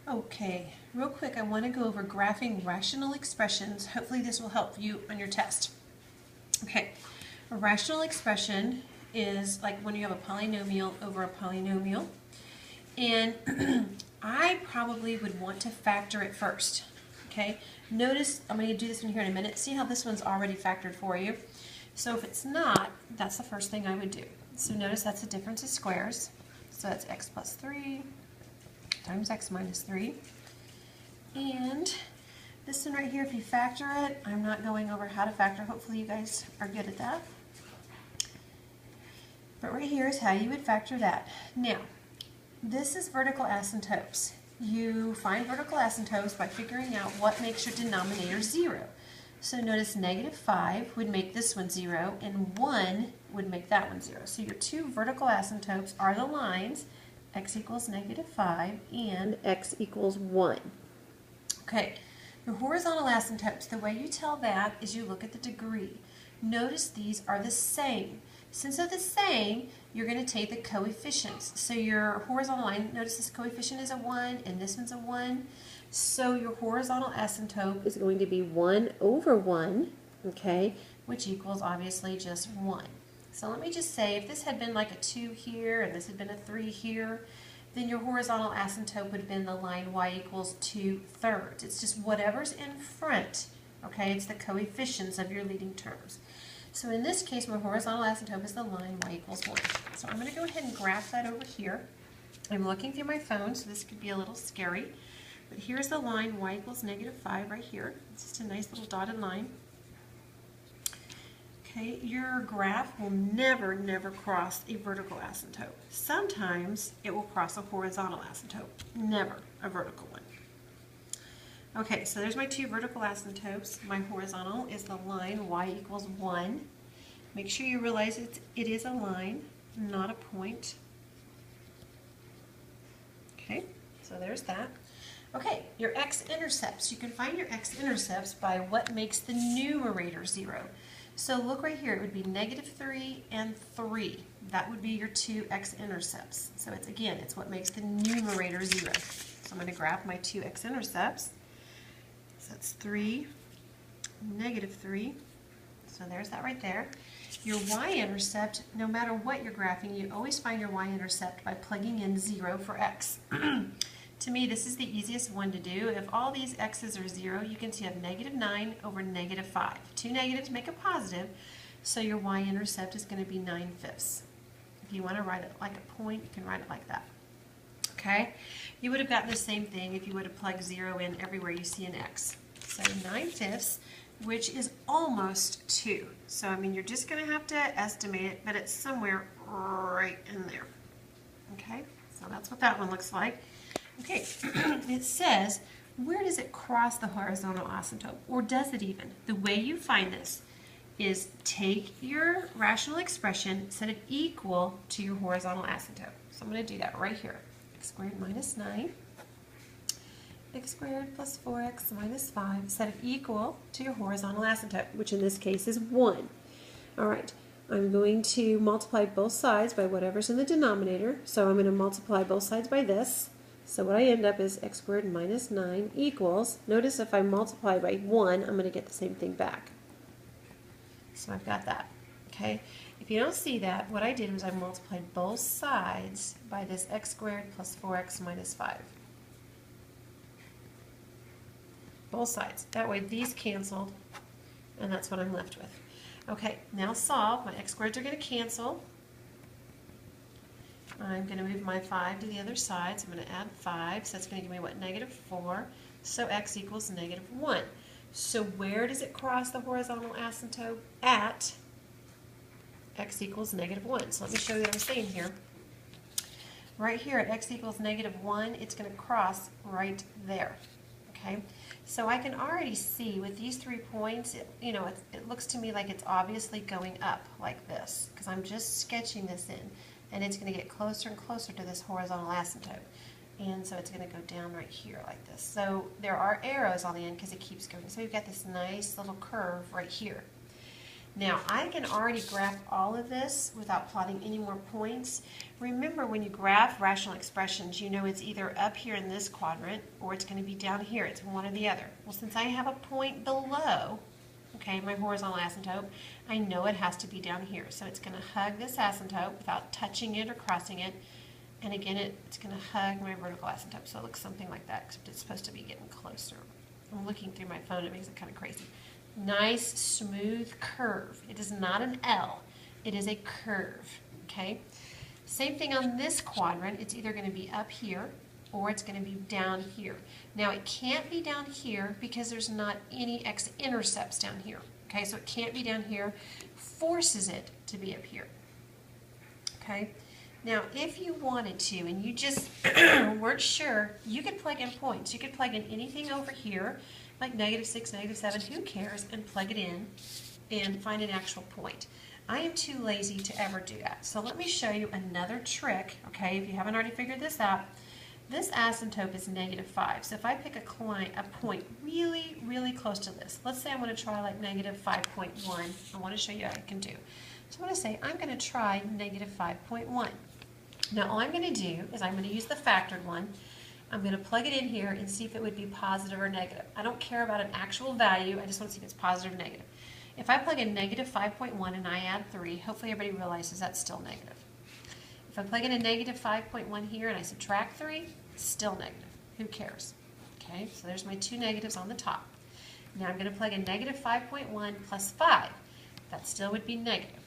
Okay, real quick, I want to go over graphing rational expressions. Hopefully this will help you on your test. Okay, a rational expression is like when you have a polynomial over a polynomial. And I probably would want to factor it first. Okay, notice, I'm going to do this one here in a minute. See how this one's already factored for you. So if it's not, that's the first thing I would do. So notice that's a difference of squares. So that's x plus 3 times x minus 3. And this one right here, if you factor it, I'm not going over how to factor. Hopefully you guys are good at that. But right here is how you would factor that. Now, this is vertical asymptotes. You find vertical asymptotes by figuring out what makes your denominator 0. So notice negative 5 would make this one 0, and 1 would make that one 0. So your two vertical asymptotes are the lines x equals negative 5 and x equals 1. Okay, your horizontal asymptotes, the way you tell that is you look at the degree. Notice these are the same. Since they're the same, you're going to take the coefficients. So your horizontal line, notice this coefficient is a 1 and this one's a 1. So your horizontal asymptote is going to be 1 over 1, okay, which equals obviously just 1. So let me just say, if this had been like a 2 here and this had been a 3 here, then your horizontal asymptote would have been the line y equals 2/3. It's just whatever's in front, okay, it's the coefficients of your leading terms. So in this case, my horizontal asymptote is the line y equals 1. So I'm going to go ahead and graph that over here. I'm looking through my phone, so this could be a little scary. But here's the line y equals negative 5 right here. It's just a nice little dotted line. Okay, your graph will never cross a vertical asymptote. Sometimes it will cross a horizontal asymptote, never a vertical one. Okay, so there's my two vertical asymptotes. My horizontal is the line y equals 1. Make sure you realize it is a line, not a point. Okay, so there's that. Okay, your x-intercepts. You can find your x-intercepts by what makes the numerator 0. So look right here, it would be negative 3 and 3. That would be your two x-intercepts. So it's, again, it's what makes the numerator 0. So I'm going to graph my two x-intercepts. So that's 3, negative 3. So there's that right there. Your y-intercept, no matter what you're graphing, you always find your y-intercept by plugging in 0 for x. To me, this is the easiest one to do. If all these x's are 0, you can see you have negative 9 over negative 5. Two negatives make a positive, so your y-intercept is going to be 9/5. If you want to write it like a point, you can write it like that. Okay? You would have gotten the same thing if you would have plugged 0 in everywhere you see an x. So 9/5, which is almost 2. So, I mean, you're just going to have to estimate it, but it's somewhere right in there. Okay? So that's what that one looks like. Okay, it says, where does it cross the horizontal asymptote? Or does it even? The way you find this is take your rational expression, set it equal to your horizontal asymptote. So I'm going to do that right here. X squared minus 9, x squared plus 4x minus 5, set it equal to your horizontal asymptote, which in this case is 1. All right. I'm going to multiply both sides by whatever's in the denominator. So I'm going to multiply both sides by this. So what I end up is x squared minus 9 equals, notice if I multiply by 1, I'm going to get the same thing back. So I've got that. Okay. If you don't see that, what I did was I multiplied both sides by this x squared plus 4x minus 5. Both sides. That way these canceled, and that's what I'm left with. Okay, now solve. My x squareds are going to cancel. I'm going to move my 5 to the other side, so I'm going to add 5, so that's going to give me what, negative 4, so x equals negative 1. So where does it cross the horizontal asymptote? At x equals negative 1. So let me show you what I'm saying here. Right here at x equals negative 1, it's going to cross right there. Okay, so I can already see with these 3 points, it looks to me like it's obviously going up like this, because I'm just sketching this in. And it's going to get closer and closer to this horizontal asymptote. And so it's going to go down right here like this. So there are arrows on the end because it keeps going. So we've got this nice little curve right here. Now, I can already graph all of this without plotting any more points. Remember, when you graph rational expressions, you know it's either up here in this quadrant or it's going to be down here. It's one or the other. Well, since I have a point below, okay, my horizontal asymptote, I know it has to be down here. So it's going to hug this asymptote without touching it or crossing it. And again, it's going to hug my vertical asymptote. So it looks something like that, except it's supposed to be getting closer. I'm looking through my phone. It makes it kind of crazy. Nice, smooth curve. It is not an L. It is a curve, okay? Same thing on this quadrant. It's either going to be up here or it's going to be down here. Now, it can't be down here because there's not any x-intercepts down here, okay? So it can't be down here. Forces it to be up here, okay? Now, if you wanted to and you just weren't sure, you could plug in points. You could plug in anything over here, like -6, -7, who cares, and plug it in and find an actual point. I am too lazy to ever do that. So let me show you another trick, okay, if you haven't already figured this out. This asymptote is -5. So if I pick a point really, really close to this, let's say I want to try like -5.1. I want to show you what I can do. So I'm going to say I'm going to try -5.1. Now all I'm going to do is I'm going to use the factored one. I'm going to plug it in here and see if it would be positive or negative. I don't care about an actual value. I just want to see if it's positive or negative. If I plug in -5.1 and I add 3, hopefully everybody realizes that's still negative. If I plug in a -5.1 here and I subtract 3, it's still negative. Who cares? Okay, so there's my two negatives on the top. Now I'm going to plug in -5.1 plus 5. That still would be negative.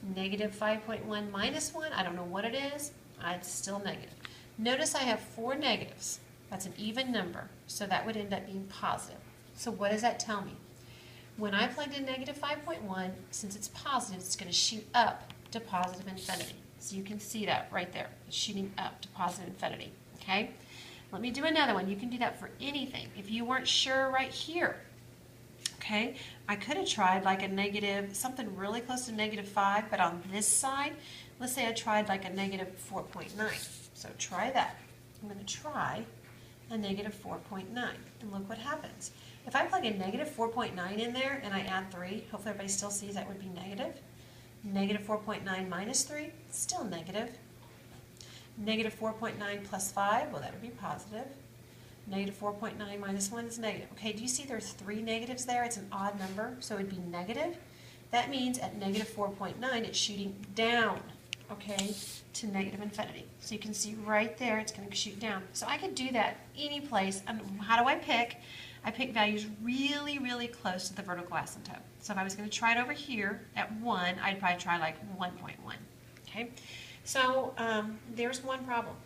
-5.1 minus 1, I don't know what it is. It's still negative. Notice I have 4 negatives. That's an even number, so that would end up being positive. So what does that tell me? When I plugged in -5.1, since it's positive, it's going to shoot up to positive infinity. So you can see that right there. It's shooting up to positive infinity. Okay? Let me do another one. You can do that for anything. If you weren't sure right here, okay, I could have tried like a negative, something really close to -5, but on this side, let's say I tried like a -4.9. So try that. I'm going to try a -4.9, and look what happens. If I plug in -4.9 in there and I add 3, hopefully everybody still sees that would be negative. -4.9 minus 3, still negative. -4.9 plus 5, well, that would be positive. -4.9 minus 1 is negative. Okay, do you see there's 3 negatives there? It's an odd number, so it would be negative. That means at -4.9, it's shooting down, okay, to negative infinity. So you can see right there, it's going to shoot down. So I could do that any place. And how do I pick? I pick values really, really close to the vertical asymptote. So if I was going to try it over here at 1, I'd probably try like 1.1. Okay, so there's one problem.